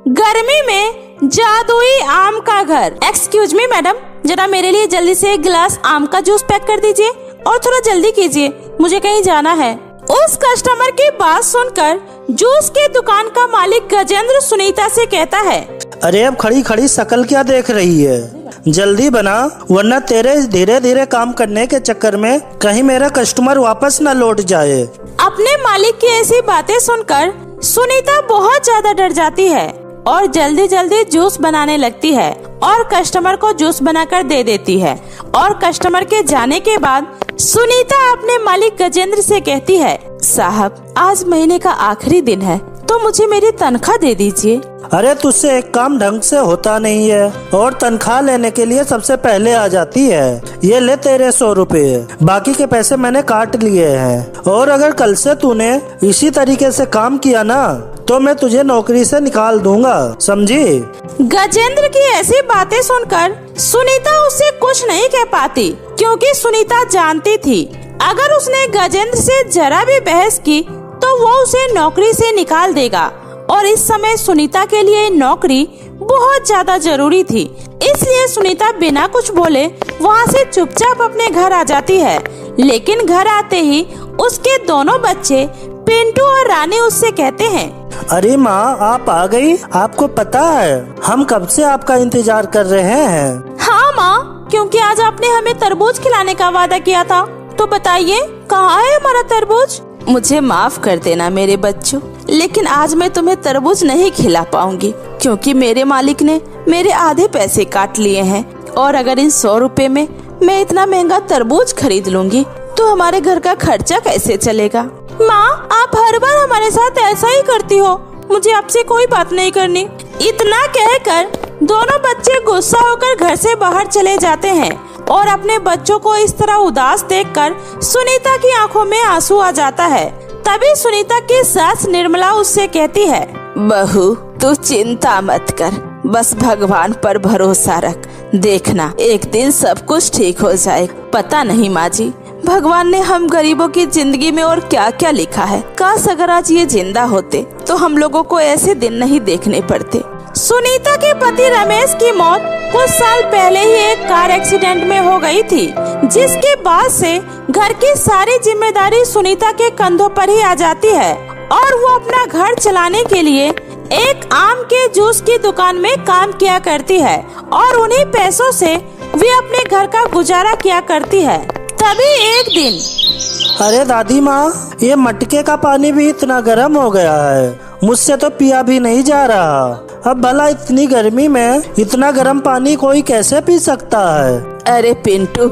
गर्मी में जादुई आम का घर। एक्सक्यूज मी मैडम, जरा मेरे लिए जल्दी से एक गिलास आम का जूस पैक कर दीजिए और थोड़ा जल्दी कीजिए, मुझे कहीं जाना है। उस कस्टमर की बात सुनकर जूस की दुकान का मालिक गजेंद्र सुनीता से कहता है, अरे अब खड़ी खड़ी शकल क्या देख रही है, जल्दी बना वरना तेरे धीरे धीरे काम करने के चक्कर में कहीं मेरा कस्टमर वापस न लौट जाए। अपने मालिक की ऐसी बातें सुनकर सुनीता बहुत ज्यादा डर जाती है और जल्दी जल्दी जूस बनाने लगती है और कस्टमर को जूस बनाकर दे देती है। और कस्टमर के जाने के बाद सुनीता अपने मालिक गजेंद्र से कहती है, साहब आज महीने का आखिरी दिन है तो मुझे मेरी तनख्वाह दे दीजिए। अरे तुझसे एक काम ढंग से होता नहीं है और तनख्वाह लेने के लिए सबसे पहले आ जाती है। ये ले तेरे 100 रुपए, बाकी के पैसे मैंने काट लिए हैं और अगर कल से तूने इसी तरीके से काम किया ना तो मैं तुझे नौकरी से निकाल दूंगा, समझी। गजेंद्र की ऐसी बातें सुनकर सुनीता उससे कुछ नहीं कह पाती, क्योंकि सुनीता जानती थी अगर उसने गजेंद्र से जरा भी बहस की तो वो उसे नौकरी से निकाल देगा। और इस समय सुनीता के लिए नौकरी बहुत ज्यादा जरूरी थी, इसलिए सुनीता बिना कुछ बोले वहाँ से चुपचाप अपने घर आ जाती है। लेकिन घर आते ही उसके दोनों बच्चे पिंटू और रानी उससे कहते हैं, अरे माँ आप आ गई, आपको पता है हम कब से आपका इंतजार कर रहे हैं। हाँ माँ, क्योंकि आज आपने हमें तरबूज खिलाने का वादा किया था। तो बताइए कहाँ है हमारा तरबूज। मुझे माफ कर देना मेरे बच्चों, लेकिन आज मैं तुम्हें तरबूज नहीं खिला पाऊंगी क्योंकि मेरे मालिक ने मेरे आधे पैसे काट लिए हैं। और अगर इन 100 रुपए में मैं इतना महंगा तरबूज खरीद लूंगी तो हमारे घर का खर्चा कैसे चलेगा। माँ आप हर बार हमारे साथ ऐसा ही करती हो, मुझे आपसे कोई बात नहीं करनी। इतना कहकर दोनों बच्चे गुस्सा होकर घर से बाहर चले जाते हैं और अपने बच्चों को इस तरह उदास देखकर सुनीता की आंखों में आंसू आ जाता है। तभी सुनीता की सास निर्मला उससे कहती है, बहू तू चिंता मत कर, बस भगवान पर भरोसा रख, देखना एक दिन सब कुछ ठीक हो जाए। पता नहीं माँ जी, भगवान ने हम गरीबों की जिंदगी में और क्या क्या लिखा है। काश अगर आज ये जिंदा होते तो हम लोगों को ऐसे दिन नहीं देखने पड़ते। सुनीता के पति रमेश की मौत कुछ साल पहले ही एक कार एक्सीडेंट में हो गई थी, जिसके बाद से घर की सारी जिम्मेदारी सुनीता के कंधों पर ही आ जाती है और वो अपना घर चलाने के लिए एक आम के जूस की दुकान में काम किया करती है और उन्हीं पैसों से वे अपने घर का गुजारा किया करती है। तभी एक दिन, अरे दादी माँ ये मटके का पानी भी इतना गर्म हो गया है, मुझसे तो पिया भी नहीं जा रहा। अब भला इतनी गर्मी में इतना गर्म पानी कोई कैसे पी सकता है। अरे पिंटू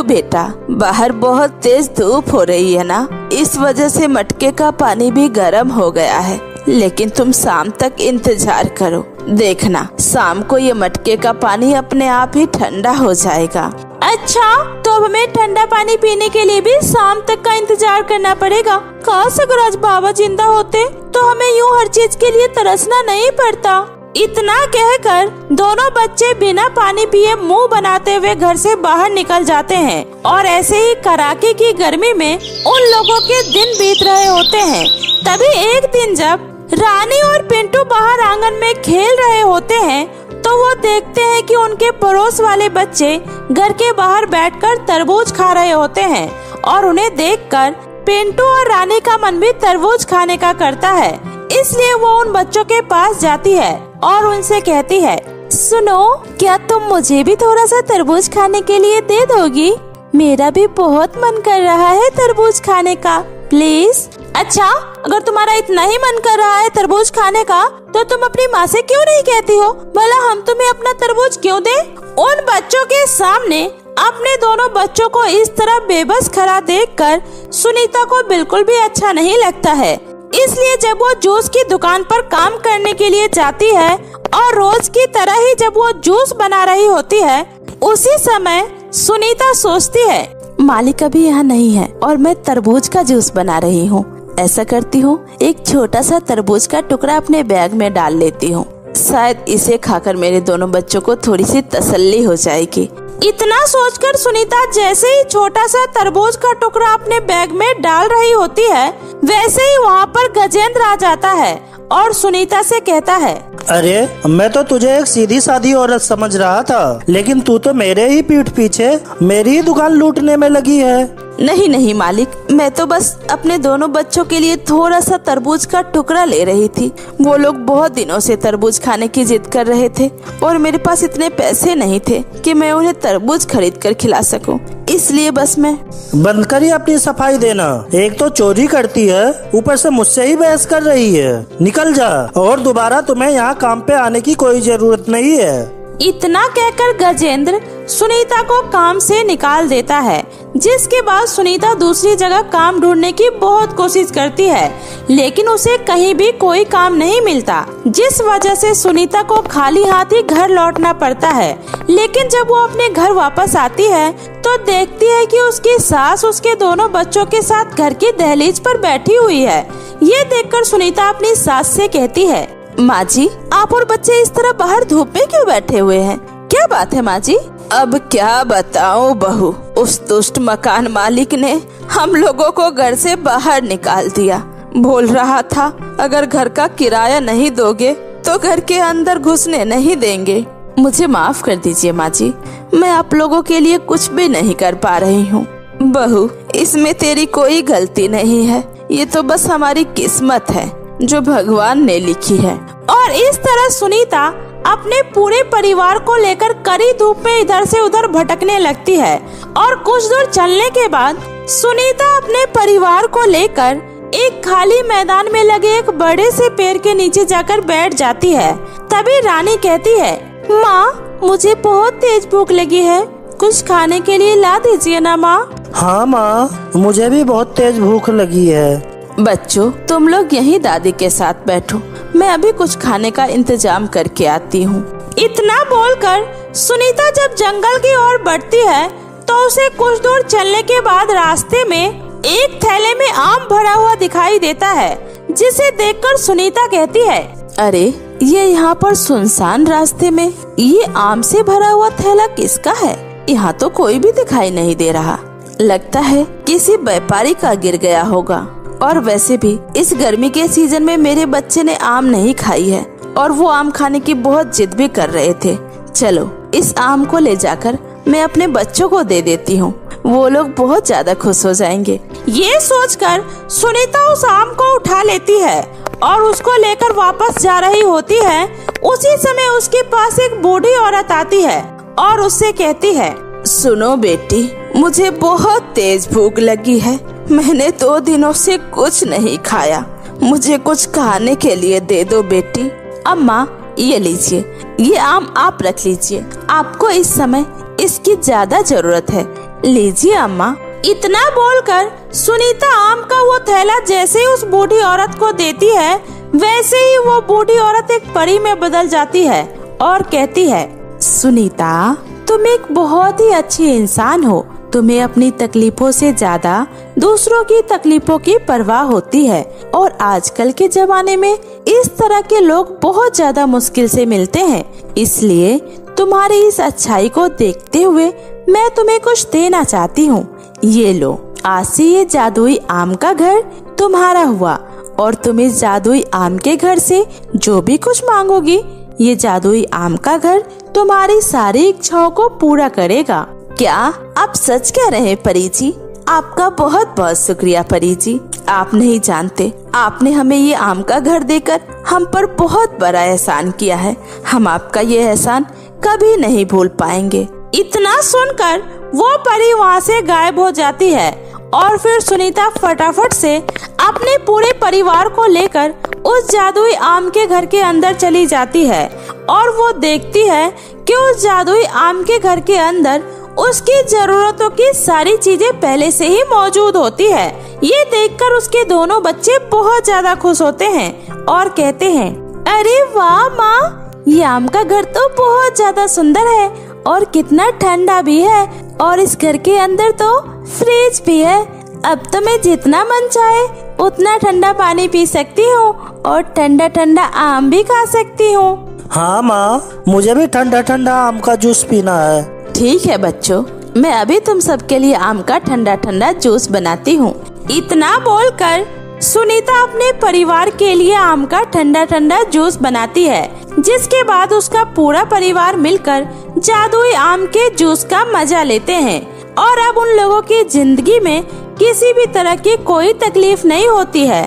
बेटा, बाहर बहुत तेज धूप हो रही है ना, इस वजह से मटके का पानी भी गर्म हो गया है। लेकिन तुम शाम तक इंतजार करो, देखना शाम को ये मटके का पानी अपने आप ही ठंडा हो जाएगा। अच्छा, तो अब हमें ठंडा पानी पीने के लिए भी शाम तक का इंतजार करना पड़ेगा। काश अगर आज बाबा जिंदा होते तो हमें यूँ हर चीज के लिए तरसना नहीं पड़ता। इतना कहकर दोनों बच्चे बिना पानी पिए मुंह बनाते हुए घर से बाहर निकल जाते हैं और ऐसे ही कड़ाके की गर्मी में उन लोगों के दिन बीत रहे होते हैं। तभी एक दिन जब रानी और पिंटू बाहर आंगन में खेल रहे होते हैं तो वो देखते हैं कि उनके पड़ोस वाले बच्चे घर के बाहर बैठकर तरबूज खा रहे होते हैं और उन्हें देखकर पिंटू और रानी का मन भी तरबूज खाने का करता है। इसलिए वो उन बच्चों के पास जाती है और उनसे कहती है, सुनो क्या तुम मुझे भी थोड़ा सा तरबूज खाने के लिए दे दोगी? मेरा भी बहुत मन कर रहा है तरबूज खाने का, प्लीज। अच्छा, अगर तुम्हारा इतना ही मन कर रहा है तरबूज खाने का तो तुम अपनी माँ से क्यों नहीं कहती हो, भला हम तुम्हें अपना तरबूज क्यों दें? उन बच्चों के सामने अपने दोनों बच्चों को इस तरह बेबस खड़ा देखकर सुनीता को बिल्कुल भी अच्छा नहीं लगता है। इसलिए जब वो जूस की दुकान पर काम करने के लिए जाती है और रोज की तरह ही जब वो जूस बना रही होती है, उसी समय सुनीता सोचती है, मालिक अभी यहाँ नहीं है और मैं तरबूज का जूस बना रही हूँ। ऐसा करती हूँ, एक छोटा सा तरबूज का टुकड़ा अपने बैग में डाल लेती हूँ, शायद इसे खाकर मेरे दोनों बच्चों को थोड़ी सी तसल्ली हो जाएगी। इतना सोचकर सुनीता जैसे ही छोटा सा तरबूज का टुकड़ा अपने बैग में डाल रही होती है, वैसे ही वहाँ पर गजेंद्र आ जाता है और सुनीता से कहता है, अरे मैं तो तुझे एक सीधी सादी औरत समझ रहा था, लेकिन तू तो मेरे ही पीठ पीछे मेरी ही दुकान लूटने में लगी है। नहीं नहीं मालिक, मैं तो बस अपने दोनों बच्चों के लिए थोड़ा सा तरबूज का टुकड़ा ले रही थी। वो लोग बहुत दिनों से तरबूज खाने की जिद कर रहे थे और मेरे पास इतने पैसे नहीं थे कि मैं उन्हें तरबूज खरीद कर खिला सकूं। इसलिए बस मैं। बंद करिए अपनी सफाई देना। एक तो चोरी करती है, ऊपर से मुझसे ही बहस कर रही है। निकल जा, और दोबारा तुम्हें यहाँ काम पे आने की कोई जरूरत नहीं है। इतना कहकर गजेंद्र सुनीता को काम से निकाल देता है, जिसके बाद सुनीता दूसरी जगह काम ढूंढने की बहुत कोशिश करती है, लेकिन उसे कहीं भी कोई काम नहीं मिलता, जिस वजह से सुनीता को खाली हाथ ही घर लौटना पड़ता है। लेकिन जब वो अपने घर वापस आती है तो देखती है कि उसकी सास उसके दोनों बच्चों के साथ घर की दहलीज पर बैठी हुई है। ये देखकर सुनीता अपनी सास से कहती है, माँ जी, आप और बच्चे इस तरह बाहर धूप में क्यों बैठे हुए हैं? क्या बात है माँ जी? अब क्या बताऊं बहू, उस दुष्ट मकान मालिक ने हम लोगों को घर से बाहर निकाल दिया। बोल रहा था अगर घर का किराया नहीं दोगे तो घर के अंदर घुसने नहीं देंगे। मुझे माफ कर दीजिए माँ जी, मैं आप लोगों के लिए कुछ भी नहीं कर पा रही हूँ। बहू, इसमें तेरी कोई गलती नहीं है, ये तो बस हमारी किस्मत है जो भगवान ने लिखी है। और इस तरह सुनीता अपने पूरे परिवार को लेकर कड़ी धूप में इधर से उधर भटकने लगती है। और कुछ दूर चलने के बाद सुनीता अपने परिवार को लेकर एक खाली मैदान में लगे एक बड़े से पेड़ के नीचे जाकर बैठ जाती है। तभी रानी कहती है, माँ, मुझे बहुत तेज भूख लगी है, कुछ खाने के लिए ला दीजिए ना माँ। हाँ माँ, मुझे भी बहुत तेज भूख लगी है। बच्चों, तुम लोग यहीं दादी के साथ बैठो, मैं अभी कुछ खाने का इंतजाम करके आती हूँ। इतना बोलकर सुनीता जब जंगल की ओर बढ़ती है तो उसे कुछ दूर चलने के बाद रास्ते में एक थैले में आम भरा हुआ दिखाई देता है, जिसे देखकर सुनीता कहती है, अरे ये यहाँ पर सुनसान रास्ते में ये आम से भरा हुआ थैला किसका है? यहाँ तो कोई भी दिखाई नहीं दे रहा। लगता है किसी व्यापारी का गिर गया होगा। और वैसे भी इस गर्मी के सीजन में मेरे बच्चे ने आम नहीं खाई है और वो आम खाने की बहुत जिद भी कर रहे थे। चलो इस आम को ले जाकर मैं अपने बच्चों को दे देती हूँ, वो लोग बहुत ज्यादा खुश हो जाएंगे। ये सोचकर सुनीता उस आम को उठा लेती है और उसको लेकर वापस जा रही होती है। उसी समय उसके पास एक बूढ़ी औरत आती है और उससे कहती है, सुनो बेटी, मुझे बहुत तेज भूख लगी है, मैंने 2 दिनों से कुछ नहीं खाया, मुझे कुछ खाने के लिए दे दो बेटी। अम्मा, ये लीजिए, ये आम आप रख लीजिए, आपको इस समय इसकी ज्यादा जरूरत है, लीजिए अम्मा। इतना बोलकर सुनीता आम का वो थैला जैसे ही उस बूढ़ी औरत को देती है, वैसे ही वो बूढ़ी औरत एक परी में बदल जाती है और कहती है, सुनीता, तुम एक बहुत ही अच्छी इंसान हो, तुम्हें अपनी तकलीफों से ज्यादा दूसरों की तकलीफों की परवाह होती है। और आजकल के जमाने में इस तरह के लोग बहुत ज्यादा मुश्किल से मिलते हैं, इसलिए तुम्हारी इस अच्छाई को देखते हुए मैं तुम्हें कुछ देना चाहती हूँ। ये लो, आज से ये जादुई आम का घर तुम्हारा हुआ और तुम इस जादुई आम के घर से जो भी कुछ मांगोगी, ये जादुई आम का घर तुम्हारी सारी इच्छाओं को पूरा करेगा। क्या आप सच कह रहे हैं परी जी? आपका बहुत बहुत शुक्रिया परी जी। आप नहीं जानते, आपने हमें ये आम का घर देकर हम पर बहुत बड़ा एहसान किया है। हम आपका ये एहसान कभी नहीं भूल पाएंगे। इतना सुनकर वो परी वहाँ से गायब हो जाती है और फिर सुनीता फटाफट से अपने पूरे परिवार को लेकर उस जादुई आम के घर के अंदर चली जाती है और वो देखती है कि उस जादुई आम के घर के अंदर उसकी जरूरतों की सारी चीजें पहले से ही मौजूद होती है। ये देखकर उसके दोनों बच्चे बहुत ज्यादा खुश होते हैं और कहते हैं, अरे वाह माँ, ये आम का घर तो बहुत ज्यादा सुंदर है और कितना ठंडा भी है और इस घर के अंदर तो फ्रिज भी है। अब तो मैं जितना मन चाहे उतना ठंडा पानी पी सकती हूँ और ठंडा ठंडा आम भी खा सकती हूँ। हाँ माँ, मुझे भी ठंडा ठंडा आम का जूस पीना है। ठीक है बच्चों, मैं अभी तुम सबके लिए आम का ठंडा ठंडा जूस बनाती हूँ। इतना बोलकर सुनीता अपने परिवार के लिए आम का ठंडा ठंडा जूस बनाती है, जिसके बाद उसका पूरा परिवार मिलकर जादुई आम के जूस का मजा लेते हैं और अब उन लोगों की जिंदगी में किसी भी तरह की कोई तकलीफ नहीं होती है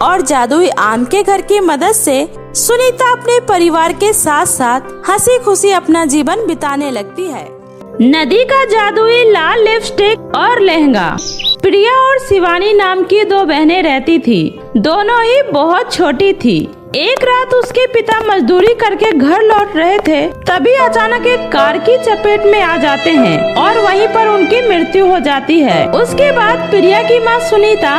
और जादुई आम के घर की मदद से सुनीता अपने परिवार के साथ साथ हंसी खुशी अपना जीवन बिताने लगती है। नदी का जादुई लाल लिपस्टिक और लहंगा। प्रिया और शिवानी नाम की दो बहनें रहती थी। दोनों ही बहुत छोटी थी। एक रात उसके पिता मजदूरी करके घर लौट रहे थे, तभी अचानक एक कार की चपेट में आ जाते हैं और वहीं पर उनकी मृत्यु हो जाती है। उसके बाद प्रिया की मां सुनीता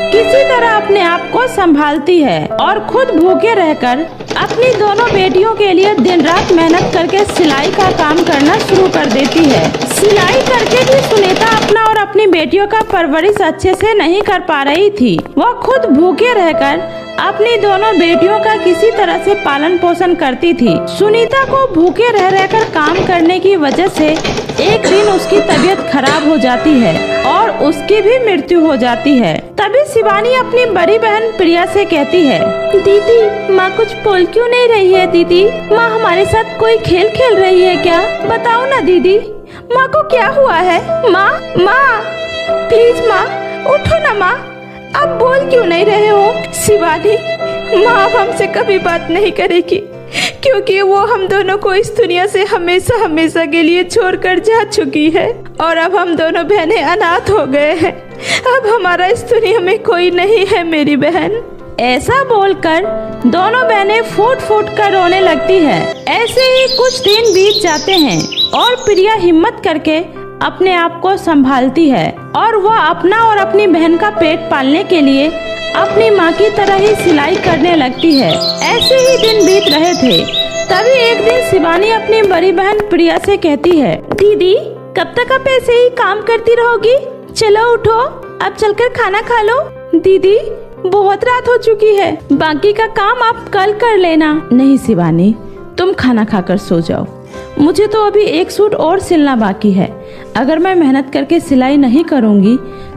किसी तरह अपने आप को संभालती है और खुद भूखे रहकर अपनी दोनों बेटियों के लिए दिन रात मेहनत करके सिलाई का काम करना शुरू कर देती है। सिलाई करके भी सुनीता अपना और अपनी बेटियों का परवरिश अच्छे से नहीं कर पा रही थी। वह खुद भूखे रहकर अपनी दोनों बेटियों का किसी तरह से पालन पोषण करती थी। सुनीता को भूखे रह रहकर काम करने की वजह से एक दिन उसकी तबीयत खराब हो जाती है और उसकी भी मृत्यु हो जाती है। तभी शिवानी अपनी बड़ी बहन प्रिया से कहती है, दीदी माँ कुछ बोल क्यों नहीं रही है? दीदी माँ हमारे साथ कोई खेल खेल रही है क्या? बताओ ना दीदी, माँ को क्या हुआ है? माँ माँ प्लीज माँ उठो ना माँ, अब बोल क्यों नहीं रहे हो? शिवानी माँ अब हमसे कभी बात नहीं करेगी क्योंकि वो हम दोनों को इस दुनिया से हमेशा हमेशा के लिए छोड़कर जा चुकी है और अब हम दोनों बहनें अनाथ हो गए हैं। अब हमारा इस दुनिया में कोई नहीं है मेरी बहन। ऐसा बोलकर दोनों बहनें फूट फूट कर रोने लगती है। ऐसे ही कुछ दिन बीत जाते हैं और प्रिया हिम्मत करके अपने आप को संभालती है और वह अपना और अपनी बहन का पेट पालने के लिए अपनी माँ की तरह ही सिलाई करने लगती है। ऐसे ही दिन बीत रहे थे, तभी एक दिन शिवानी अपनी बड़ी बहन प्रिया से कहती है, दीदी कब तक आप ऐसे ही काम करती रहोगी? चलो उठो, अब चलकर खाना खा लो। दीदी बहुत रात हो चुकी है, बाकी का काम आप कल कर लेना। नहीं शिवानी, तुम खाना खाकर सो जाओ, मुझे तो अभी एक सूट और सिलना बाकी है। अगर मैं मेहनत करके सिलाई नहीं करूँगी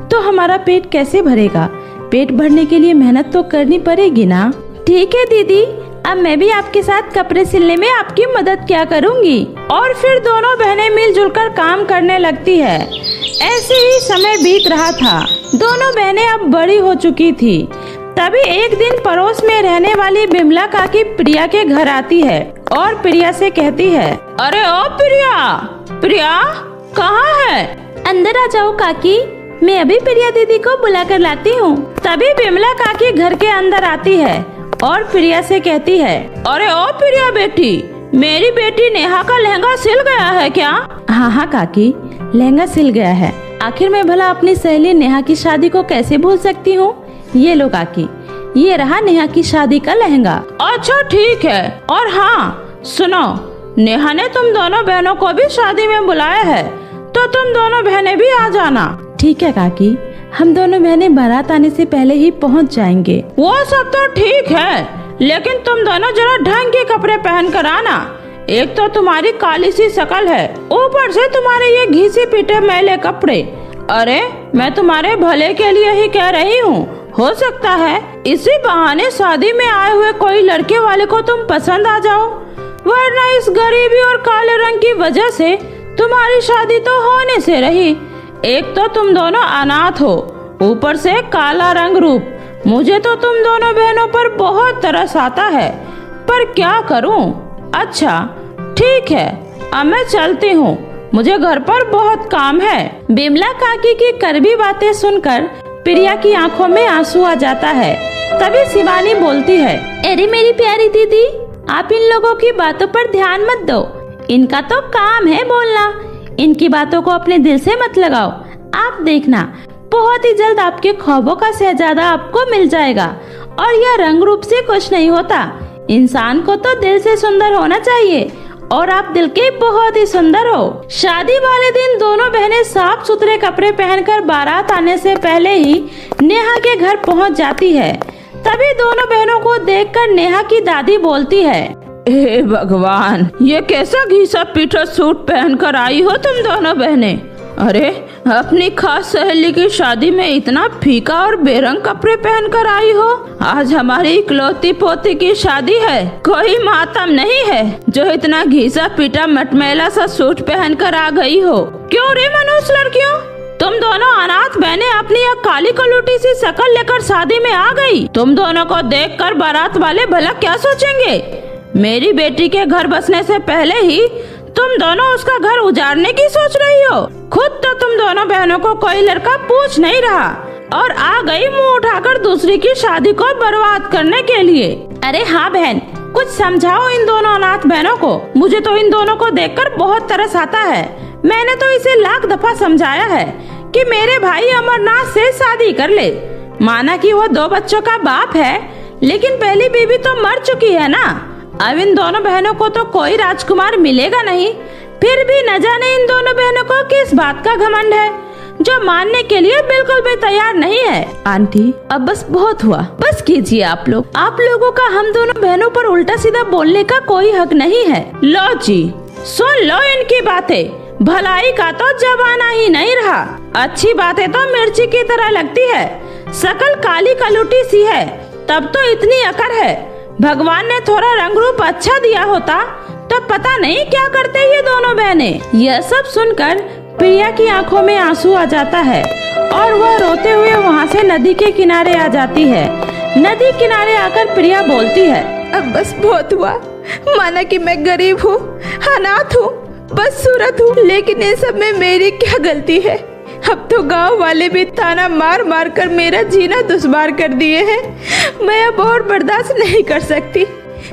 तो हमारा पेट कैसे भरेगा? पेट भरने के लिए मेहनत तो करनी पड़ेगी ना। ठीक है दीदी, अब मैं भी आपके साथ कपड़े सिलने में आपकी मदद क्या करूँगी। और फिर दोनों बहनें मिलजुल कर काम करने लगती है। ऐसे ही समय बीत रहा था। दोनों बहनें अब बड़ी हो चुकी थी। तभी एक दिन पड़ोस में रहने वाली बिमला काकी प्रिया के घर आती है और प्रिया से कहती है, अरे ओ प्रिया, प्रिया कहाँ है? अंदर आ जाओ काकी, मैं अभी प्रिया दीदी को बुला कर लाती हूँ। तभी बिमला काकी घर के अंदर आती है और प्रिया से कहती है, अरे ओ प्रिया बेटी, मेरी बेटी नेहा का लहंगा सिल गया है क्या? हाँ हाँ काकी, लहंगा सिल गया है। आखिर मैं भला अपनी सहेली नेहा की शादी को कैसे भूल सकती हूँ? ये लो काकी, ये रहा नेहा की शादी का लहंगा। अच्छा ठीक है, और हाँ सुनो, नेहा ने तुम दोनों बहनों को भी शादी में बुलाया है, तो तुम दोनों बहनें भी आ जाना। ठीक है काकी, हम दोनों बहनें बारात आने से पहले ही पहुंच जाएंगे। वो सब तो ठीक है, लेकिन तुम दोनों जरा ढंग के कपड़े पहन कर आना। एक तो तुम्हारी काली सी शक्ल है, ऊपर से तुम्हारे ये घिसे पीटे मैले कपड़े। अरे मैं तुम्हारे भले के लिए ही कह रही हूँ, हो सकता है इसी बहाने शादी में आए हुए कोई लड़के वाले को तुम पसंद आ जाओ, वरना इस गरीबी और काले रंग की वजह से तुम्हारी शादी तो होने से रही। एक तो तुम दोनों अनाथ हो, ऊपर से काला रंग रूप। मुझे तो तुम दोनों बहनों पर बहुत तरस आता है, पर क्या करूं? अच्छा ठीक है, अब मैं चलती हूँ, मुझे घर पर बहुत काम है। बिमला काकी की कड़वी बातें सुनकर प्रिया की आंखों में आंसू आ जाता है। तभी शिवानी बोलती है, अरे मेरी प्यारी दीदी, आप इन लोगों की बातों पर ध्यान मत दो, इनका तो काम है बोलना, इनकी बातों को अपने दिल से मत लगाओ। आप देखना, बहुत ही जल्द आपके ख्वाबों का शहजादा आपको मिल जाएगा। और यह रंग रूप से कुछ नहीं होता, इंसान को तो दिल से सुंदर होना चाहिए, और आप दिल के बहुत ही सुंदर हो। शादी वाले दिन दोनों बहनें साफ सुथरे कपड़े पहनकर बारात आने से पहले ही नेहा के घर पहुंच जाती है। तभी दोनों बहनों को देखकर नेहा की दादी बोलती है, हे भगवान, ये कैसा घिसा पीटा सूट पहनकर आई हो तुम दोनों बहनें? अरे, अपनी खास सहेली की शादी में इतना फीका और बेरंग कपड़े पहनकर आई हो। आज हमारी इकलौती पोती की शादी है, कोई मातम नहीं है जो इतना घिसा पीटा मटमैला सा सूट पहनकर आ गई हो। क्यों रे मनुष्य लड़कियों, तुम दोनों अनाथ बहनें अपनी यह काली कलूटी सी शकल लेकर शादी में आ गई। तुम दोनों को देखकर बारात वाले भला क्या सोचेंगे? मेरी बेटी के घर बसने से पहले ही तुम दोनों उसका घर उजाड़ने की सोच रही हो। खुद तो तुम दोनों बहनों को कोई लड़का पूछ नहीं रहा और आ गई मुंह उठाकर दूसरी की शादी को बर्बाद करने के लिए। अरे हाँ बहन, कुछ समझाओ इन दोनों अनाथ बहनों को। मुझे तो इन दोनों को देखकर बहुत तरस आता है। मैंने तो इसे लाख दफा समझाया है कि मेरे भाई अमरनाथ से शादी कर ले। माना कि वो 2 बच्चों का बाप है, लेकिन पहली बीवी तो मर चुकी है ना। अब इन दोनों बहनों को तो कोई राजकुमार मिलेगा नहीं। फिर भी न जाने इन दोनों बहनों को किस बात का घमंड है जो मानने के लिए बिल्कुल भी तैयार नहीं है। आंटी, अब बस बहुत हुआ, बस कीजिए आप लोग। आप लोगों का हम दोनों बहनों पर उल्टा सीधा बोलने का कोई हक नहीं है। लो जी, सुन लो इनकी बातें। भलाई का तो जमाना ही नहीं रहा। अच्छी बातें तो मिर्ची की तरह लगती है, शकल काली कलूटी सी है, तब तो इतनी अकड़ है। भगवान ने थोड़ा रंग रूप अच्छा दिया होता तो पता नहीं क्या करते ये दोनों बहनें। यह सब सुनकर प्रिया की आंखों में आंसू आ जाता है और वह रोते हुए वहाँ से नदी के किनारे आ जाती है। नदी किनारे आकर प्रिया बोलती है, अब बस बहुत हुआ। माना कि मैं गरीब हूँ, अनाथ हूँ, बदसूरत हूँ, लेकिन इन सब में मेरी क्या गलती है? अब तो गांव वाले भी ताना मार मार कर मेरा जीना दुश्वार कर दिए हैं। मैं अब और बर्दाश्त नहीं कर सकती।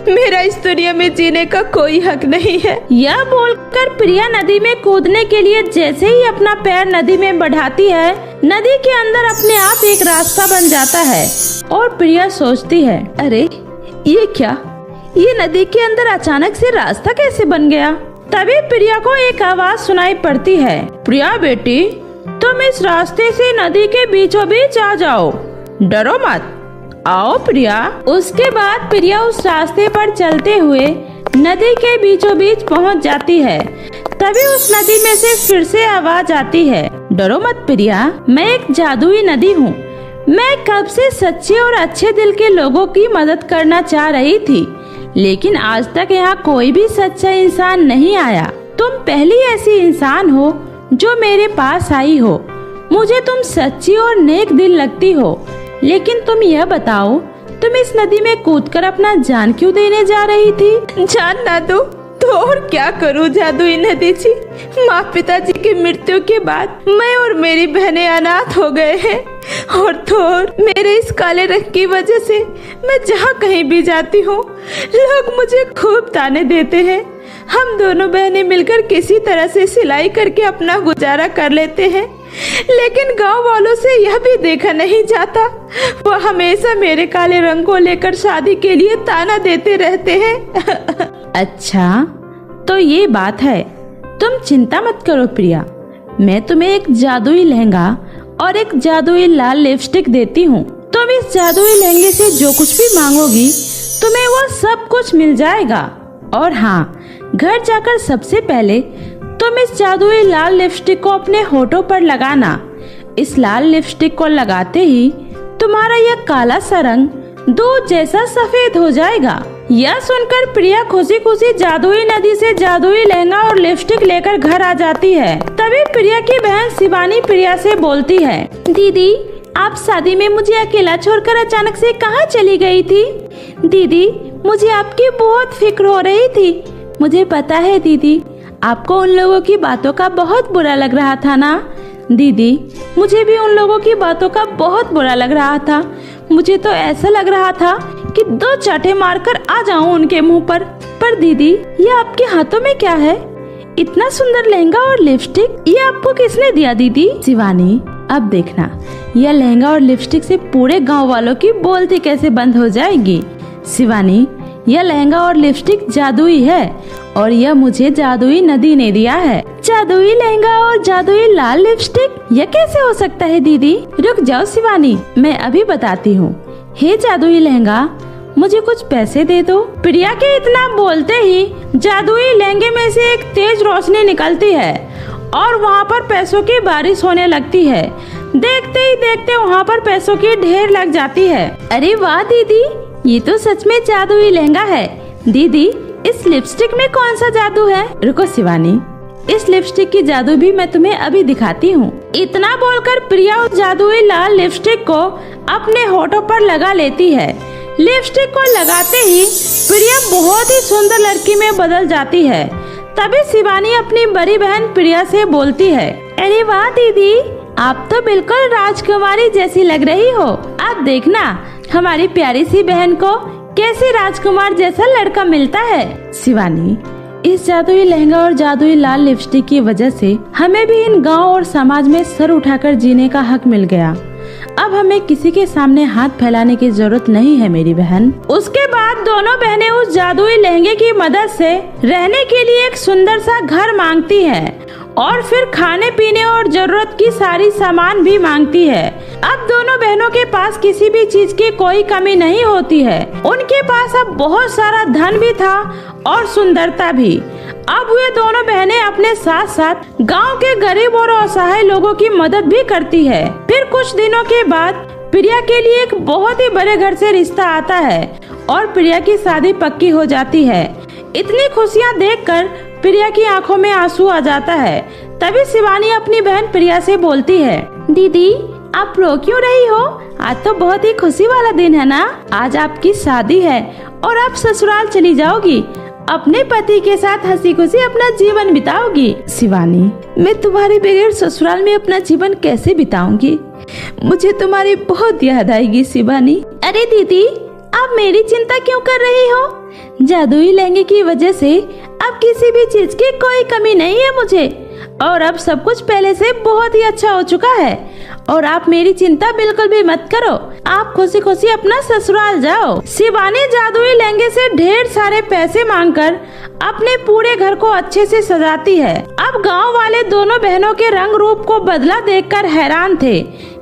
मेरा इस दुनिया में जीने का कोई हक नहीं है। यह बोलकर प्रिया नदी में कूदने के लिए जैसे ही अपना पैर नदी में बढ़ाती है, नदी के अंदर अपने आप एक रास्ता बन जाता है और प्रिया सोचती है, अरे ये क्या, ये नदी के अंदर अचानक से रास्ता कैसे बन गया? तभी प्रिया को एक आवाज सुनाई पड़ती है, प्रिया बेटी, तुम इस रास्ते से नदी के बीचों बीच आ जाओ, डरो मत, आओ प्रिया। उसके बाद प्रिया उस रास्ते पर चलते हुए नदी के बीचों बीच पहुंच जाती है। तभी उस नदी में से फिर से आवाज आती है, डरो मत प्रिया, मैं एक जादुई नदी हूँ। मैं कब से सच्चे और अच्छे दिल के लोगों की मदद करना चाह रही थी, लेकिन आज तक यहाँ कोई भी सच्चा इंसान नहीं आया। तुम पहली ऐसी इंसान हो जो मेरे पास आई हो। मुझे तुम सच्ची और नेक दिल लगती हो, लेकिन तुम यह बताओ, तुम इस नदी में कूदकर अपना जान क्यों देने जा रही थी? जान ना दो तो और क्या करूं जादुई नदी जी। माँ पिताजी की मृत्यु के बाद मैं और मेरी बहनें अनाथ हो गए हैं और तो और मेरे इस काले रंग की वजह से मैं जहाँ कहीं भी जाती हूँ लोग मुझे खूब ताने देते हैं। हम दोनों बहनें मिलकर किसी तरह से सिलाई करके अपना गुजारा कर लेते हैं, लेकिन गांव वालों से यह भी देखा नहीं जाता। वो हमेशा मेरे काले रंग को लेकर शादी के लिए ताना देते रहते हैं। अच्छा, तो ये बात है। तुम चिंता मत करो प्रिया, मैं तुम्हें एक जादुई लहंगा और एक जादुई लाल लिपस्टिक देती हूँ। तुम इस जादुई लहंगे से जो कुछ भी मांगोगी तुम्हें वो सब कुछ मिल जाएगा। और हाँ, घर जाकर सबसे पहले तुम इस जादुई लाल लिपस्टिक को अपने होठों पर लगाना। इस लाल लिपस्टिक को लगाते ही तुम्हारा यह काला सा रंग दूध जैसा सफेद हो जाएगा। यह सुनकर प्रिया खुशी खुशी जादुई नदी से जादुई लहंगा और लिपस्टिक लेकर घर आ जाती है। तभी प्रिया की बहन शिवानी प्रिया से बोलती है, दीदी आप शादी में मुझे अकेला छोड़कर अचानक से कहाँ चली गई थी? दीदी मुझे आपकी बहुत फिक्र हो रही थी। मुझे पता है दीदी, आपको उन लोगों की बातों का बहुत बुरा लग रहा था ना? दीदी मुझे भी उन लोगों की बातों का बहुत बुरा लग रहा था। मुझे तो ऐसा लग रहा था कि 2 चाटे मारकर आ जाऊं उनके मुंह पर। दीदी ये आपके हाथों में क्या है? इतना सुंदर लहंगा और लिपस्टिक, ये आपको किसने दिया दीदी? शिवानी अब देखना, यह लहंगा और लिपस्टिक से पूरे गांव वालों की बोलती कैसे बंद हो जाएगी। शिवानी यह लहंगा और लिपस्टिक जादुई है और यह मुझे जादुई नदी ने दिया है। जादुई लहंगा और जादुई लाल लिपस्टिक, यह कैसे हो सकता है दीदी? रुक जाओ शिवानी, मैं अभी बताती हूँ। हे जादुई लहंगा, मुझे कुछ पैसे दे दो। प्रिया के इतना बोलते ही जादुई लहंगे में से एक तेज रोशनी निकलती है और वहाँ पर पैसों की बारिश होने लगती है। देखते ही देखते वहाँ पर पैसों की ढेर लग जाती है। अरे वाह दीदी, ये तो सच में जादुई लहंगा है। दीदी, इस लिपस्टिक में कौन सा जादू है? रुको शिवानी, इस लिपस्टिक की जादू भी मैं तुम्हें अभी दिखाती हूँ। इतना बोलकर प्रिया उस जादुई लाल लिपस्टिक को अपने होठों पर लगा लेती है। लिपस्टिक को लगाते ही प्रिया बहुत ही सुंदर लड़की में बदल जाती है। तभी शिवानी अपनी बड़ी बहन प्रिया से बोलती है, अरे वाह दीदी, आप तो बिल्कुल राजकुमारी जैसी लग रही हो। आप देखना हमारी प्यारी सी बहन को कैसे राजकुमार जैसा लड़का मिलता है। शिवानी, इस जादुई लहंगा और जादुई लाल लिपस्टिक की वजह से हमें भी इन गांव और समाज में सर उठाकर जीने का हक मिल गया। अब हमें किसी के सामने हाथ फैलाने की जरूरत नहीं है मेरी बहन। उसके बाद दोनों बहनें उस जादुई लहंगे की मदद से रहने के लिए एक सुंदर सा घर मांगती हैं और फिर खाने पीने और जरूरत की सारी सामान भी मांगती है। अब दोनों बहनों के पास किसी भी चीज की कोई कमी नहीं होती है। उनके पास अब बहुत सारा धन भी था और सुंदरता भी। अब वे दोनों बहनें अपने साथ साथ गांव के गरीब और असहाय लोगों की मदद भी करती है। फिर कुछ दिनों के बाद प्रिया के लिए एक बहुत ही बड़े घर से रिश्ता आता है और प्रिया की शादी पक्की हो जाती है। इतनी खुशियाँ देखकर प्रिया की आंखों में आंसू आ जाता है। तभी शिवानी अपनी बहन प्रिया से बोलती है, दीदी आप रो क्यों रही हो? आज तो बहुत ही खुशी वाला दिन है ना। आज आपकी शादी है और आप ससुराल चली जाओगी, अपने पति के साथ हंसी खुशी अपना जीवन बिताओगी। शिवानी, मैं तुम्हारे बगैर ससुराल में अपना जीवन कैसे बिताऊंगी? मुझे तुम्हारी बहुत याद आएगी शिवानी। अरे दीदी, आप मेरी चिंता क्यों कर रही हो? जादुई लहंगे की वजह से अब किसी भी चीज की कोई कमी नहीं है मुझे, और अब सब कुछ पहले से बहुत ही अच्छा हो चुका है। और आप मेरी चिंता बिल्कुल भी मत करो, आप खुशी खुशी अपना ससुराल जाओ। शिवानी जादुई लहंगे से ढेर सारे पैसे मांगकर अपने पूरे घर को अच्छे से सजाती है। अब गांव वाले दोनों बहनों के रंग रूप को बदला देखकर हैरान थे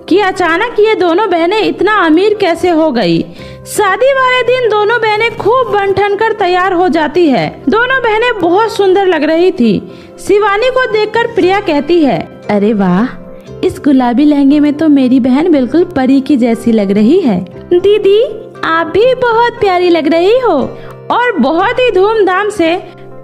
कि अचानक ये दोनों बहनें इतना अमीर कैसे हो गई। शादी वाले दिन दोनों बहनें खूब बन ठन कर तैयार हो जाती है। दोनों बहनें बहुत सुंदर लग रही थी। शिवानी को देखकर प्रिया कहती है, अरे वाह, इस गुलाबी लहंगे में तो मेरी बहन बिल्कुल परी की जैसी लग रही है। दीदी, आप भी बहुत प्यारी लग रही हो। और बहुत ही धूमधाम से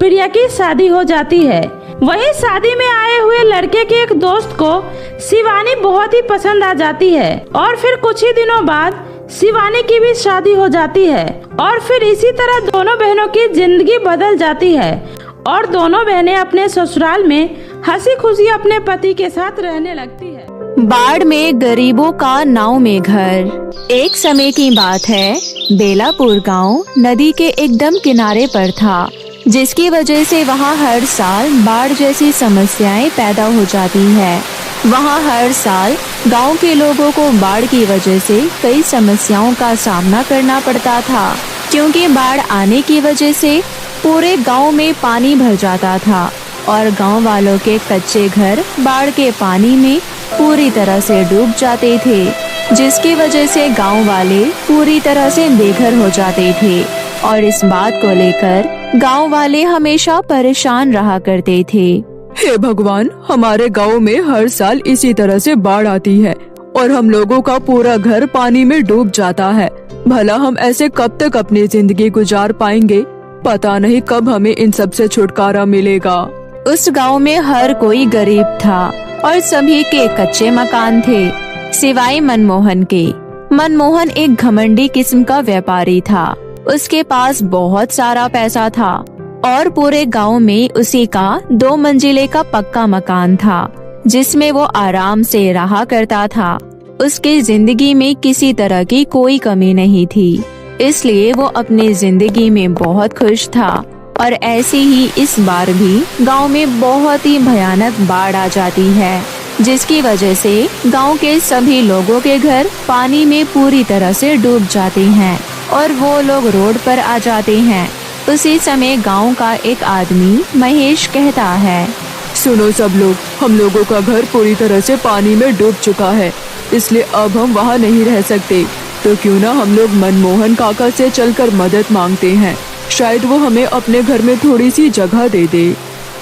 प्रिया की शादी हो जाती है। वहीं शादी में आए हुए लड़के के एक दोस्त को शिवानी बहुत ही पसंद आ जाती है और फिर कुछ ही दिनों बाद शिवानी की भी शादी हो जाती है। और फिर इसी तरह दोनों बहनों की जिंदगी बदल जाती है और दोनों बहनें अपने ससुराल में हंसी खुशी अपने पति के साथ रहने लगती है। बाढ़ में गरीबों का नाव में घर। एक समय की बात है, बेलापुर गांव नदी के एकदम किनारे पर था, जिसकी वजह से वहां हर साल बाढ़ जैसी समस्याएं पैदा हो जाती है। वहां हर साल गांव के लोगों को बाढ़ की वजह से कई समस्याओं का सामना करना पड़ता था, क्योंकि बाढ़ आने की वजह से पूरे गांव में पानी भर जाता था और गांव वालों के कच्चे घर बाढ़ के पानी में पूरी तरह से डूब जाते थे, जिसकी वजह से गांव वाले पूरी तरह से बेघर हो जाते थे। और इस बात को लेकर गांव वाले हमेशा परेशान रहा करते थे। हे भगवान, हमारे गांव में हर साल इसी तरह से बाढ़ आती है और हम लोगों का पूरा घर पानी में डूब जाता है। भला हम ऐसे कब तक अपनी जिंदगी गुजार पाएंगे? पता नहीं कब हमें इन सब से छुटकारा मिलेगा। उस गांव में हर कोई गरीब था और सभी के कच्चे मकान थे, सिवाय मनमोहन के। मनमोहन एक घमंडी किस्म का व्यापारी था। उसके पास बहुत सारा पैसा था और पूरे गांव में उसी का 2 मंजिले का पक्का मकान था, जिसमें वो आराम से रहा करता था। उसकी जिंदगी में किसी तरह की कोई कमी नहीं थी, इसलिए वो अपनी जिंदगी में बहुत खुश था। और ऐसे ही इस बार भी गांव में बहुत ही भयानक बाढ़ आ जाती है, जिसकी वजह से गांव के सभी लोगों के घर पानी में पूरी तरह से डूब जाते हैं और वो लोग रोड पर आ जाते हैं। उसी समय गांव का एक आदमी महेश कहता है, सुनो सब लोग, हम लोगों का घर पूरी तरह से पानी में डूब चुका है, इसलिए अब हम वहाँ नहीं रह सकते। तो क्यों ना हम लोग मनमोहन काका से चलकर मदद मांगते हैं, शायद वो हमें अपने घर में थोड़ी सी जगह दे दे।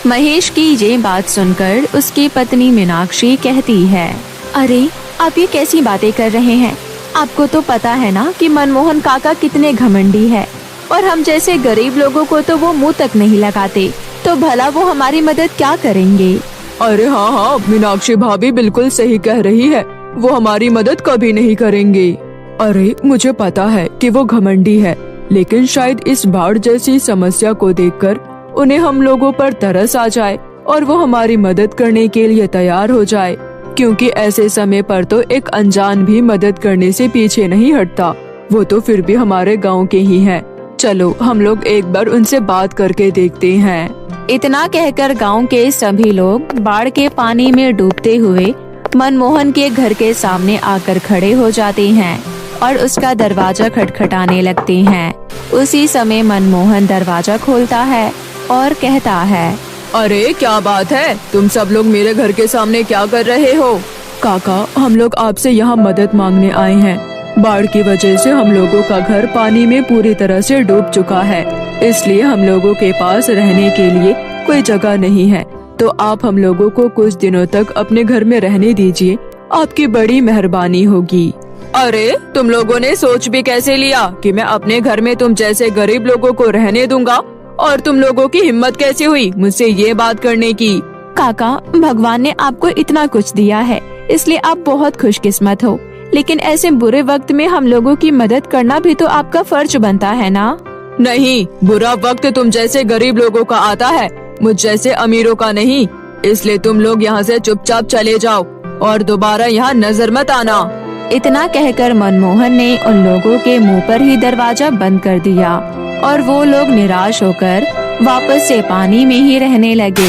महेश की ये बात सुनकर उसकी पत्नी मीनाक्षी कहती है, अरे आप ये कैसी बातें कर रहे हैं? आपको तो पता है ना कि मनमोहन काका कितने घमंडी है, और हम जैसे गरीब लोगों को तो वो मुंह तक नहीं लगाते, तो भला वो हमारी मदद क्या करेंगे? अरे हाँ, मीनाक्षी भाभी बिल्कुल सही कह रही है, वो हमारी मदद कभी नहीं करेंगे। अरे मुझे पता है कि वो घमंडी है, लेकिन शायद इस बाढ़ जैसी समस्या को देखकर उन्हें हम लोगों पर तरस आ जाए और वो हमारी मदद करने के लिए तैयार हो जाए, क्योंकि ऐसे समय पर तो एक अनजान भी मदद करने से पीछे नहीं हटता। वो तो फिर भी हमारे गांव के ही हैं। चलो हम लोग एक बार उनसे बात करके देखते हैं। इतना कहकर गांव के सभी लोग बाढ़ के पानी में डूबते हुए मनमोहन के घर के सामने आकर खड़े हो जाते हैं और उसका दरवाजा खटखटाने लगते हैं। उसी समय मनमोहन दरवाजा खोलता है और कहता है, अरे क्या बात है, तुम सब लोग मेरे घर के सामने क्या कर रहे हो? काका, हम लोग आपसे यहाँ मदद मांगने आए हैं। बाढ़ की वजह से हम लोगों का घर पानी में पूरी तरह से डूब चुका है, इसलिए हम लोगों के पास रहने के लिए कोई जगह नहीं है, तो आप हम लोगों को कुछ दिनों तक अपने घर में रहने दीजिए, आपकी बड़ी मेहरबानी होगी। अरे तुम लोगों ने सोच भी कैसे लिया कि मैं अपने घर में तुम जैसे गरीब लोगों को रहने दूंगा? और तुम लोगों की हिम्मत कैसे हुई मुझसे ये बात करने की? काका, भगवान ने आपको इतना कुछ दिया है, इसलिए आप बहुत खुशकिस्मत हो, लेकिन ऐसे बुरे वक्त में हम लोगों की मदद करना भी तो आपका फर्ज बनता है ना? नहीं, बुरा वक्त तुम जैसे गरीब लोगों का आता है, मुझ जैसे अमीरों का नहीं। इसलिए तुम लोग यहाँ से चुपचाप चले जाओ और दोबारा यहाँ नजर मत आना। इतना कहकर मनमोहन ने उन लोगों के मुंह पर ही दरवाजा बंद कर दिया और वो लोग निराश होकर वापस से पानी में ही रहने लगे।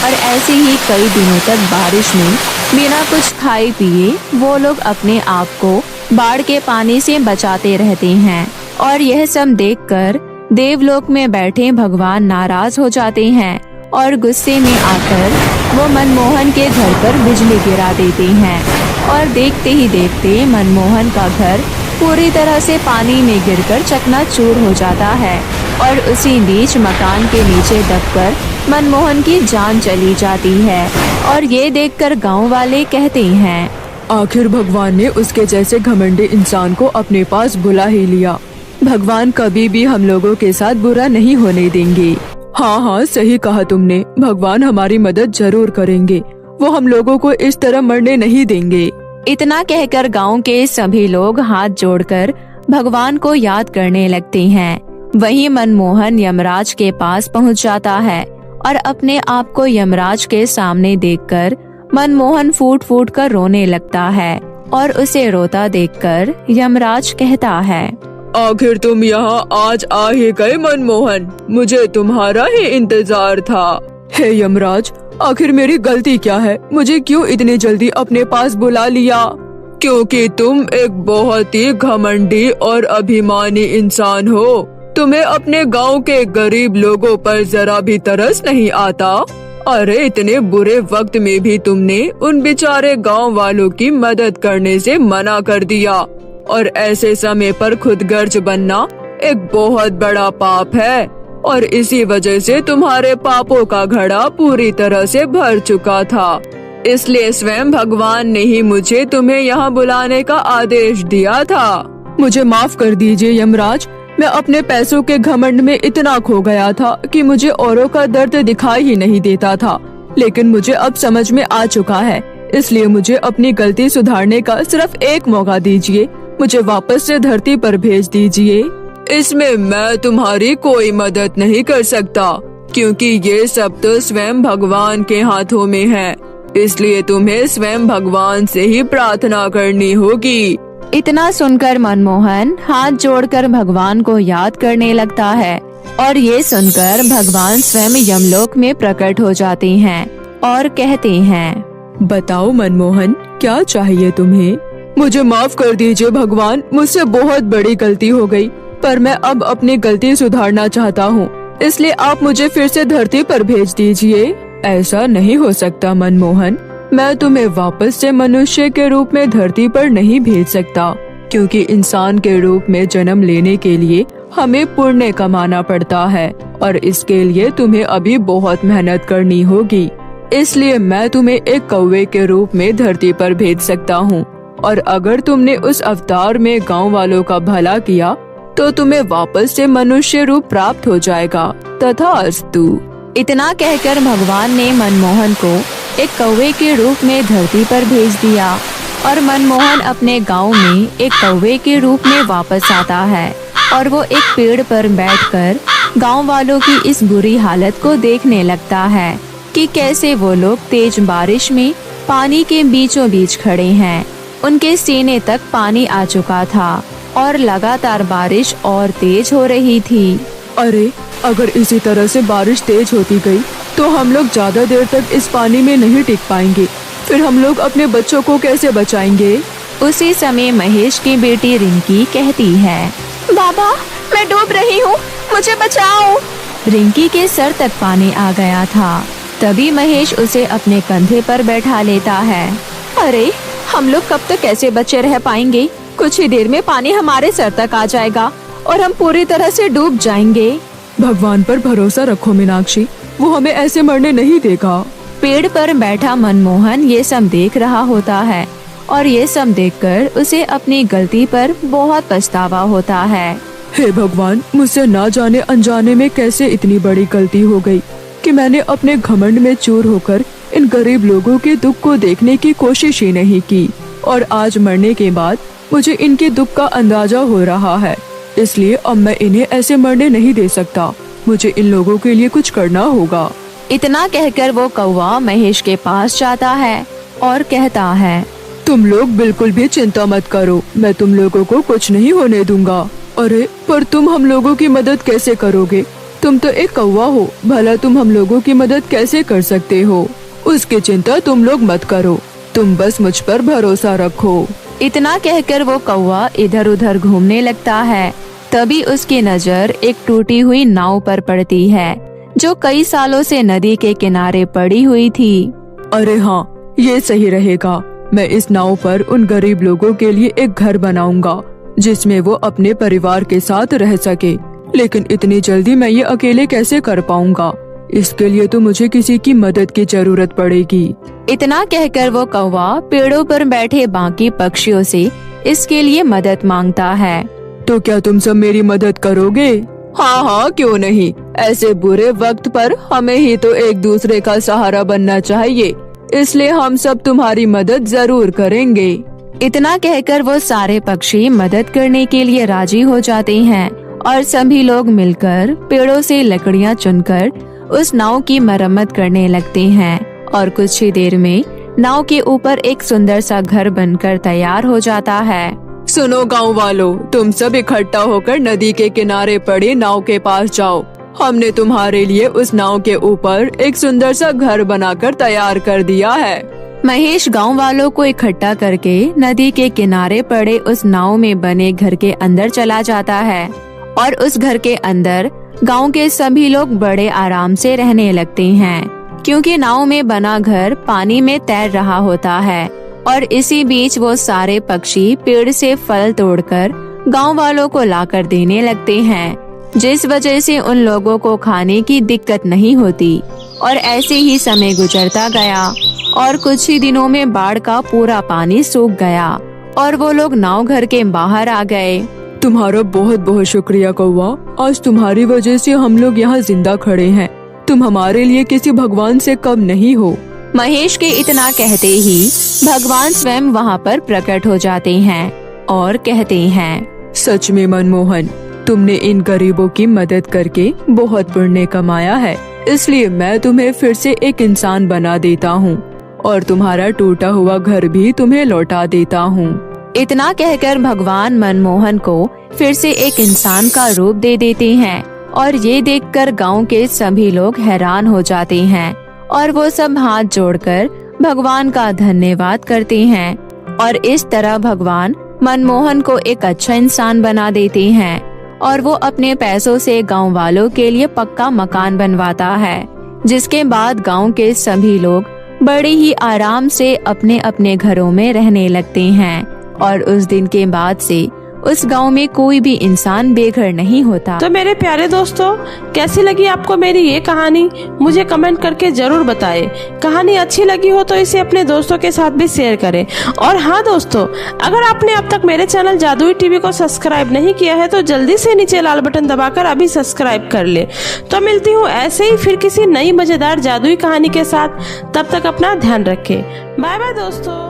और ऐसे ही कई दिनों तक बारिश में बिना कुछ खाए पिए वो लोग अपने आप को बाढ़ के पानी से बचाते रहते हैं। और यह सब देखकर देवलोक में बैठे भगवान नाराज हो जाते हैं और गुस्से में आकर वो मनमोहन के घर पर बिजली गिरा देते हैं और देखते ही देखते मनमोहन का घर पूरी तरह से पानी में गिरकर चकनाचूर हो जाता है और उसी बीच मकान के नीचे दबकर मनमोहन की जान चली जाती है। और ये देखकर गांव वाले कहते हैं, आखिर भगवान ने उसके जैसे घमंडी इंसान को अपने पास बुला ही लिया। भगवान कभी भी हम लोगों के साथ बुरा नहीं होने देंगे। हाँ हाँ, सही कहा तुमने, भगवान हमारी मदद जरूर करेंगे, वो हम लोगों को इस तरह मरने नहीं देंगे। इतना कहकर गांव के सभी लोग हाथ जोड़कर भगवान को याद करने लगते हैं। वहीं मनमोहन यमराज के पास पहुंच जाता है और अपने आप को यमराज के सामने देखकर मनमोहन फूट फूट कर रोने लगता है और उसे रोता देखकर यमराज कहता है, आखिर तुम यहाँ आज आ ही गए मनमोहन, मुझे तुम्हारा ही इंतजार था। हे यमराज, आखिर मेरी गलती क्या है? मुझे क्यों इतनी जल्दी अपने पास बुला लिया? क्योंकि तुम एक बहुत ही घमंडी और अभिमानी इंसान हो। तुम्हें अपने गांव के गरीब लोगों पर जरा भी तरस नहीं आता। अरे इतने बुरे वक्त में भी तुमने उन बेचारे गांव वालों की मदद करने से मना कर दिया, और ऐसे समय पर खुदगर्ज बनना एक बहुत बड़ा पाप है, और इसी वजह से तुम्हारे पापों का घड़ा पूरी तरह से भर चुका था। इसलिए स्वयं भगवान ने ही मुझे तुम्हें यहाँ बुलाने का आदेश दिया था। मुझे माफ कर दीजिए यमराज, मैं अपने पैसों के घमंड में इतना खो गया था कि मुझे औरों का दर्द दिखाई ही नहीं देता था। लेकिन मुझे अब समझ में आ चुका है, इसलिए मुझे अपनी गलती सुधारने का सिर्फ एक मौका दीजिए। मुझे वापस से धरती पर भेज दीजिए। इसमें मैं तुम्हारी कोई मदद नहीं कर सकता, क्योंकि ये सब तो स्वयं भगवान के हाथों में है। इसलिए तुम्हें स्वयं भगवान से ही प्रार्थना करनी होगी। इतना सुनकर मनमोहन हाथ जोड़कर भगवान को याद करने लगता है और ये सुनकर भगवान स्वयं यमलोक में प्रकट हो जाते हैं और कहते हैं, बताओ मनमोहन, क्या चाहिए तुम्हें? मुझे माफ कर दीजिए भगवान, मुझसे बहुत बड़ी गलती हो गई, पर मैं अब अपनी गलती सुधारना चाहता हूँ, इसलिए आप मुझे फिर से धरती पर भेज दीजिए। ऐसा नहीं हो सकता मनमोहन, मैं तुम्हें वापस से मनुष्य के रूप में धरती पर नहीं भेज सकता, क्योंकि इंसान के रूप में जन्म लेने के लिए हमें पुण्य कमाना पड़ता है, और इसके लिए तुम्हें अभी बहुत मेहनत करनी होगी। इसलिए मैं तुम्हें एक कौवे के रूप में धरती पर भेज सकता हूँ, और अगर तुमने उस अवतार में गांव वालों का भला किया तो तुम्हें वापस से मनुष्य रूप प्राप्त हो जाएगा। तथास्तु। इतना कहकर भगवान ने मनमोहन को एक कौवे के रूप में धरती पर भेज दिया और मनमोहन अपने गांव में एक कौवे के रूप में वापस आता है और वो एक पेड़ पर बैठकर गांव वालों की इस बुरी हालत को देखने लगता है कि कैसे वो लोग तेज बारिश में पानी के बीचों बीच खड़े हैं। उनके सीने तक पानी आ चुका था और लगातार बारिश और तेज हो रही थी। अरे, अगर इसी तरह से बारिश तेज होती गई तो हम लोग ज्यादा देर तक इस पानी में नहीं टिक पाएंगे। फिर हम लोग अपने बच्चों को कैसे बचाएंगे? उसी समय महेश की बेटी रिंकी कहती है, बाबा, मैं डूब रही हूँ, मुझे बचाओ। रिंकी के सर तक पानी आ गया था। तभी महेश उसे अपने कंधे पर बैठा लेता है। अरे, हम लोग कब तक ऐसे बचे रह पाएंगे? कुछ ही देर में पानी हमारे सर तक आ जाएगा और हम पूरी तरह से डूब जाएंगे। भगवान पर भरोसा रखो मीनाक्षी, वो हमें ऐसे मरने नहीं देगा। पेड़ पर बैठा मनमोहन ये सब देख रहा होता है और ये सब देखकर उसे अपनी गलती पर बहुत पछतावा होता है। हे भगवान, मुझसे ना जाने अनजाने में कैसे इतनी बड़ी गलती हो गई कि मैंने अपने घमंड में चूर होकर इन गरीब लोगों के दुख को देखने की कोशिश ही नहीं की, और आज मरने के बाद मुझे इनके दुख का अंदाजा हो रहा है। इसलिए अब मैं इन्हें ऐसे मरने नहीं दे सकता। मुझे इन लोगों के लिए कुछ करना होगा। इतना कहकर वो कौवा महेश के पास जाता है और कहता है, तुम लोग बिल्कुल भी चिंता मत करो, मैं तुम लोगों को कुछ नहीं होने दूंगा। अरे, पर तुम हम लोगों की मदद कैसे करोगे? तुम तो एक कौवा हो, भला तुम हम लोगों की मदद कैसे कर सकते हो? उसकी चिंता तुम लोग मत करो, तुम बस मुझ पर भरोसा रखो। इतना कहकर वो कौवा इधर उधर घूमने लगता है। तभी उसकी नजर एक टूटी हुई नाव पर पड़ती है जो कई सालों से नदी के किनारे पड़ी हुई थी। अरे हाँ, ये सही रहेगा। मैं इस नाव पर उन गरीब लोगों के लिए एक घर बनाऊंगा जिसमें वो अपने परिवार के साथ रह सके। लेकिन इतनी जल्दी मैं ये अकेले कैसे कर पाऊंगा? इसके लिए तो मुझे किसी की मदद की जरूरत पड़ेगी। इतना कहकर वो कौवा पेड़ों पर बैठे बाकी पक्षियों से इसके लिए मदद मांगता है। तो क्या तुम सब मेरी मदद करोगे? हाँ हाँ, क्यों नहीं। ऐसे बुरे वक्त पर हमें ही तो एक दूसरे का सहारा बनना चाहिए, इसलिए हम सब तुम्हारी मदद जरूर करेंगे। इतना कहकर वो सारे पक्षी मदद करने के लिए राजी हो जाते हैं और सभी लोग मिलकर पेड़ों से लकड़ियाँ चुनकर उस नाव की मरम्मत करने लगते हैं और कुछ ही देर में नाव के ऊपर एक सुंदर सा घर बनकर तैयार हो जाता है। सुनो गांव वालों, तुम सब इकट्ठा होकर नदी के किनारे पड़ी नाव के पास जाओ। हमने तुम्हारे लिए उस नाव के ऊपर एक सुंदर सा घर बनाकर तैयार कर दिया है। महेश गांव वालों को इकट्ठा करके नदी के किनारे पड़े उस नाव में बने घर के अंदर चला जाता है और उस घर के अंदर गांव के सभी लोग बड़े आराम से रहने लगते हैं, क्योंकि नाव में बना घर पानी में तैर रहा होता है। और इसी बीच वो सारे पक्षी पेड़ से फल तोड़कर गांव वालों को लाकर देने लगते हैं, जिस वजह से उन लोगों को खाने की दिक्कत नहीं होती। और ऐसे ही समय गुजरता गया और कुछ ही दिनों में बाढ़ का पूरा पानी सूख गया और वो लोग नाव घर के बाहर आ गए। तुम्हारा बहुत बहुत शुक्रिया कौवा, आज तुम्हारी वजह से हम लोग यहाँ जिंदा खड़े हैं। तुम हमारे लिए किसी भगवान से कम नहीं हो। महेश के इतना कहते ही भगवान स्वयं वहाँ पर प्रकट हो जाते हैं और कहते हैं, सच में मनमोहन, तुमने इन गरीबों की मदद करके बहुत पुण्य कमाया है, इसलिए मैं तुम्हें फिर से एक इंसान बना देता हूँ और तुम्हारा टूटा हुआ घर भी तुम्हें लौटा देता हूँ। इतना कहकर भगवान मनमोहन को फिर से एक इंसान का रूप दे देते हैं और ये देखकर गांव के सभी लोग हैरान हो जाते हैं और वो सब हाथ जोड़कर भगवान का धन्यवाद करते हैं। और इस तरह भगवान मनमोहन को एक अच्छा इंसान बना देते हैं और वो अपने पैसों से गांव वालों के लिए पक्का मकान बनवाता है, जिसके बाद गांव के सभी लोग बड़े ही आराम से अपने अपने घरों में रहने लगते हैं। और उस दिन के बाद से उस गांव में कोई भी इंसान बेघर नहीं होता। तो मेरे प्यारे दोस्तों, कैसी लगी आपको मेरी ये कहानी, मुझे कमेंट करके जरूर बताएं। कहानी अच्छी लगी हो तो इसे अपने दोस्तों के साथ भी शेयर करें। और हाँ दोस्तों, अगर आपने अब तक मेरे चैनल जादुई टीवी को सब्सक्राइब नहीं किया है तो जल्दी से नीचे लाल बटन दबाकर अभी सब्सक्राइब कर ले। तो मिलती हूँ ऐसे ही फिर किसी नई मजेदार जादुई कहानी के साथ। तब तक अपना ध्यान रखें। बाय बाय दोस्तों।